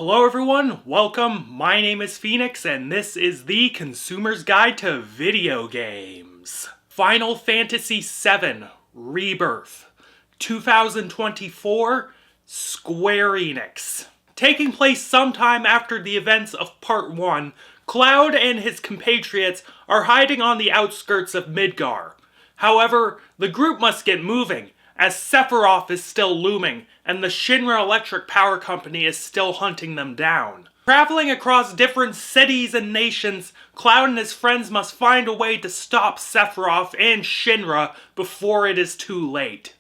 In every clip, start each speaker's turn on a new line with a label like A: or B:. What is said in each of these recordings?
A: Hello everyone, welcome, my name is Phoenix and this is the Consumer's Guide to Video Games. Final Fantasy VII Rebirth, 2024, Square Enix. Taking place sometime after the events of Part 1, Cloud and his compatriots are hiding on the outskirts of Midgar. However, the group must get moving, as Sephiroth is still looming, and the Shinra Electric Power Company is still hunting them down. Traveling across different cities and nations, Cloud and his friends must find a way to stop Sephiroth and Shinra before it is too late.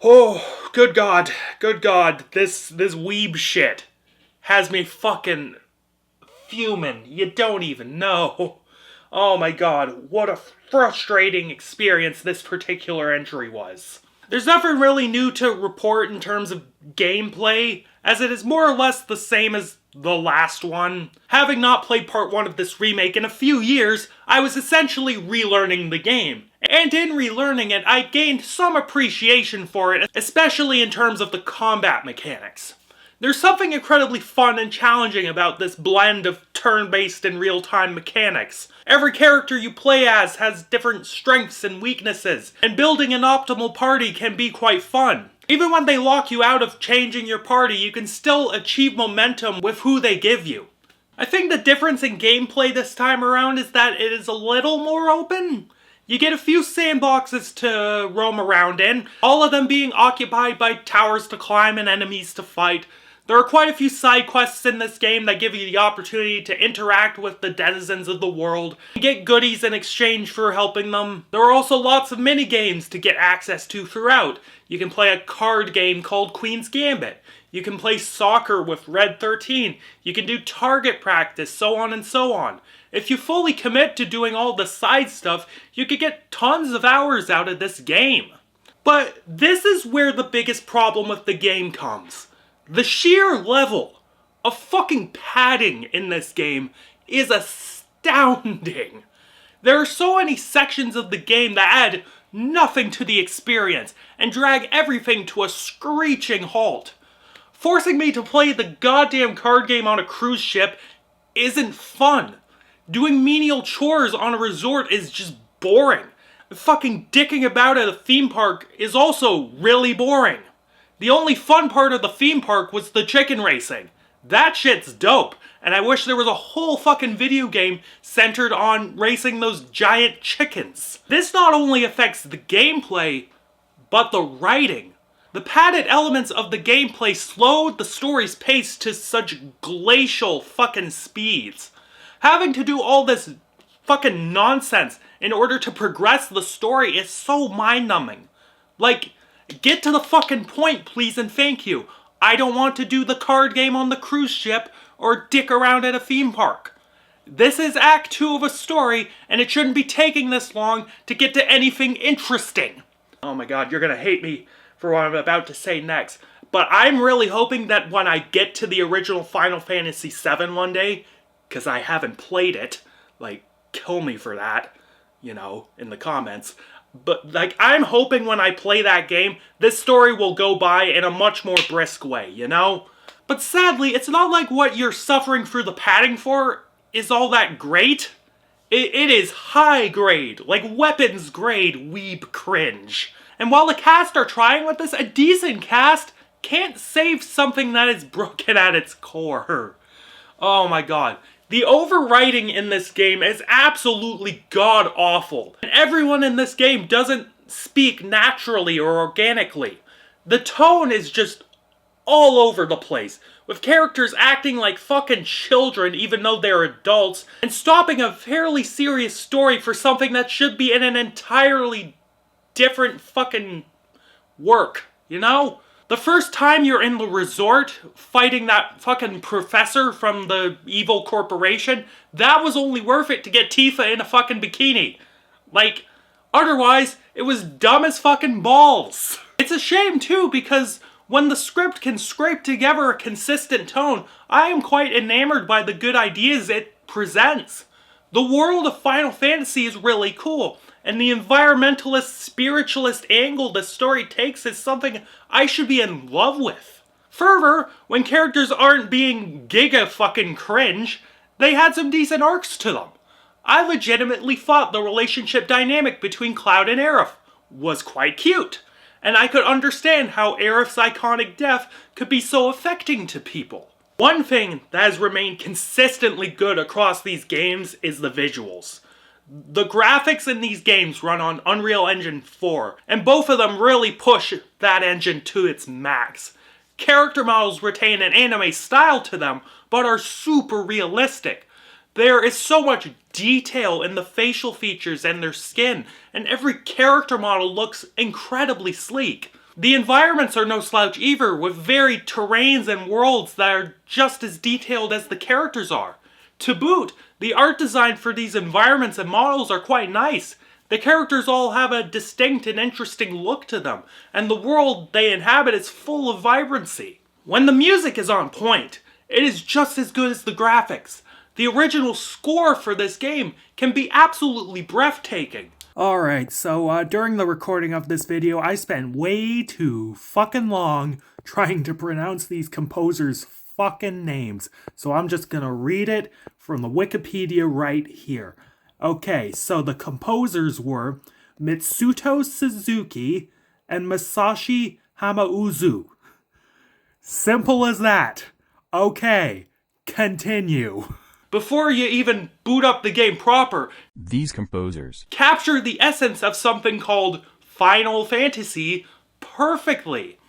A: Oh, good God, this weeb shit has me fucking fuming. You don't even know. Oh my god, what a frustrating experience this particular entry was. There's nothing really new to report in terms of gameplay, as it is more or less the same as the last one. Having not played part 1 of this remake in a few years, I was essentially relearning the game. And in relearning it, I gained some appreciation for it, especially in terms of the combat mechanics. There's something incredibly fun and challenging about this blend of turn-based and real-time mechanics. Every character you play as has different strengths and weaknesses, and building an optimal party can be quite fun. Even when they lock you out of changing your party, you can still achieve momentum with who they give you. I think the difference in gameplay this time around is that it is a little more open. You get a few sandboxes to roam around in, all of them being occupied by towers to climb and enemies to fight. There are quite a few side quests in this game that give you the opportunity to interact with the denizens of the world and get goodies in exchange for helping them. There are also lots of mini-games to get access to throughout. You can play a card game called Queen's Gambit. You can play soccer with Red 13. You can do target practice, so on and so on. If you fully commit to doing all the side stuff, you could get tons of hours out of this game. But this is where the biggest problem with the game comes. The sheer level of fucking padding in this game is astounding. There are so many sections of the game that add nothing to the experience and drag everything to a screeching halt. Forcing me to play the goddamn card game on a cruise ship isn't fun. Doing menial chores on a resort is just boring. Fucking dicking about at a theme park is also really boring. The only fun part of the theme park was the chicken racing. That shit's dope, and I wish there was a whole fucking video game centered on racing those giant chickens. This not only affects the gameplay, but the writing. The padded elements of the gameplay slowed the story's pace to such glacial fucking speeds. Having to do all this fucking nonsense in order to progress the story is so mind-numbing. Like, get to the fucking point, please and thank you. I don't want to do the card game on the cruise ship or dick around at a theme park. This is Act 2 of a story, and it shouldn't be taking this long to get to anything interesting. Oh my god, you're gonna hate me for what I'm about to say next. But I'm really hoping that when I get to the original Final Fantasy VII one day, because I haven't played it, like, kill me for that, you know, in the comments. But, like, I'm hoping when I play that game, this story will go by in a much more brisk way, you know? But sadly, it's not like what you're suffering through the padding for is all that great. It is high grade, like weapons grade weeb cringe. And while the cast are trying with this, a decent cast can't save something that is broken at its core. Oh my god. The overwriting in this game is absolutely god-awful. And everyone in this game doesn't speak naturally or organically. The tone is just all over the place, with characters acting like fucking children even though they're adults, and stopping a fairly serious story for something that should be in an entirely different fucking work, you know? The first time you're in the resort fighting that fucking professor from the evil corporation, that was only worth it to get Tifa in a fucking bikini. Like, otherwise, it was dumb as fucking balls. It's a shame too, because when the script can scrape together a consistent tone, I am quite enamored by the good ideas it presents. The world of Final Fantasy is really cool, and the environmentalist, spiritualist angle the story takes is something I should be in love with. Further, when characters aren't being giga fucking cringe, they had some decent arcs to them. I legitimately thought the relationship dynamic between Cloud and Aerith was quite cute, and I could understand how Aerith's iconic death could be so affecting to people. One thing that has remained consistently good across these games is the visuals. The graphics in these games run on Unreal Engine 4, and both of them really push that engine to its max. Character models retain an anime style to them, but are super realistic. There is so much detail in the facial features and their skin, and every character model looks incredibly sleek. The environments are no slouch either, with varied terrains and worlds that are just as detailed as the characters are. To boot, the art design for these environments and models are quite nice. The characters all have a distinct and interesting look to them, and the world they inhabit is full of vibrancy. When the music is on point, it is just as good as the graphics. The original score for this game can be absolutely breathtaking. Alright, so during the recording of this video, I spent way too fucking long trying to pronounce these composers' fucking names. So I'm just gonna read it from the Wikipedia right here. Okay, so the composers were Mitsuto Suzuki and Masashi Hamauzu. Simple as that. Okay, continue. Before you even boot up the game proper,
B: these composers
A: capture the essence of something called Final Fantasy perfectly.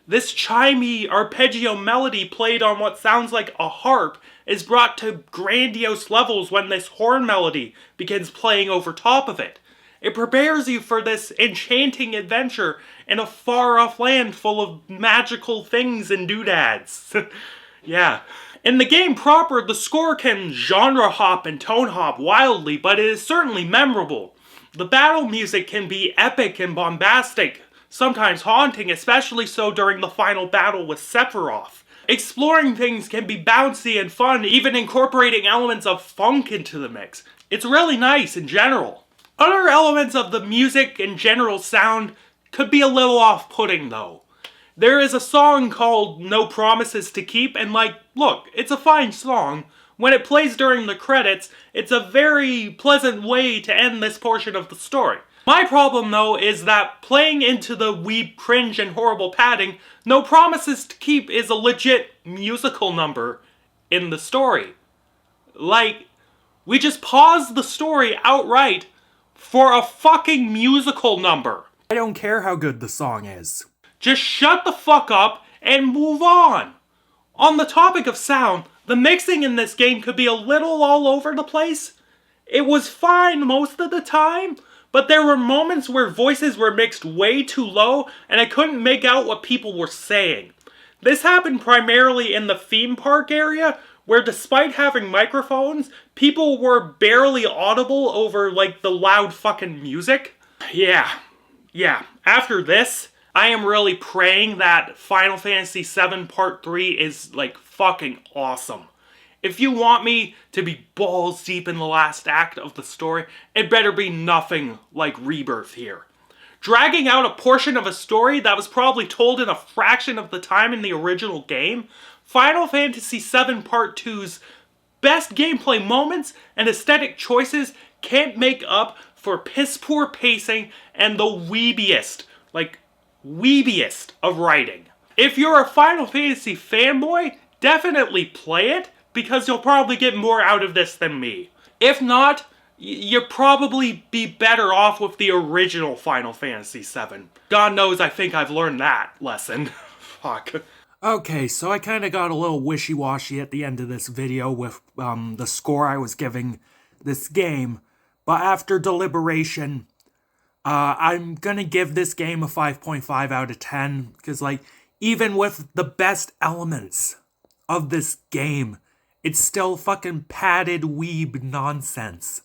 A: This chimey arpeggio melody played on what sounds like a harp is brought to grandiose levels when this horn melody begins playing over top of it. It prepares you for this enchanting adventure in a far-off land full of magical things and doodads. Yeah. In the game proper, the score can genre hop and tone hop wildly, but it is certainly memorable. The battle music can be epic and bombastic, sometimes haunting, especially so during the final battle with Sephiroth. Exploring things can be bouncy and fun, even incorporating elements of funk into the mix. It's really nice in general. Other elements of the music and general sound could be a little off-putting though. There is a song called No Promises to Keep, and look, it's a fine song. When it plays during the credits, it's a very pleasant way to end this portion of the story. My problem though is that playing into the weeb cringe and horrible padding, No Promises to Keep is a legit musical number in the story. We just paused the story outright for a fucking musical number. I don't care how good the song is. Just shut the fuck up and move on. On the topic of sound, the mixing in this game could be a little all over the place. It was fine most of the time, but there were moments where voices were mixed way too low and I couldn't make out what people were saying. This happened primarily in the theme park area, where despite having microphones, people were barely audible over the loud fucking music. Yeah. After this, I am really praying that Final Fantasy VII Part 3 is, fucking awesome. If you want me to be balls deep in the last act of the story, it better be nothing like Rebirth here. Dragging out a portion of a story that was probably told in a fraction of the time in the original game, Final Fantasy VII Part 2's best gameplay moments and aesthetic choices can't make up for piss-poor pacing and the weebiest of writing. If you're a Final Fantasy fanboy, definitely play it, because you'll probably get more out of this than me. If not, you'll probably be better off with the original Final Fantasy VII. God knows I think I've learned that lesson. Fuck. Okay, so I kinda got a little wishy-washy at the end of this video with the score I was giving this game, but after deliberation, I'm gonna give this game a 5.5 out of 10, because even with the best elements of this game, it's still fucking padded weeb nonsense.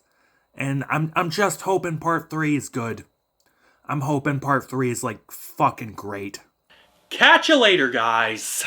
A: And I'm just hoping Part 3 is good. I'm hoping Part 3 is fucking great. Catch you later, guys!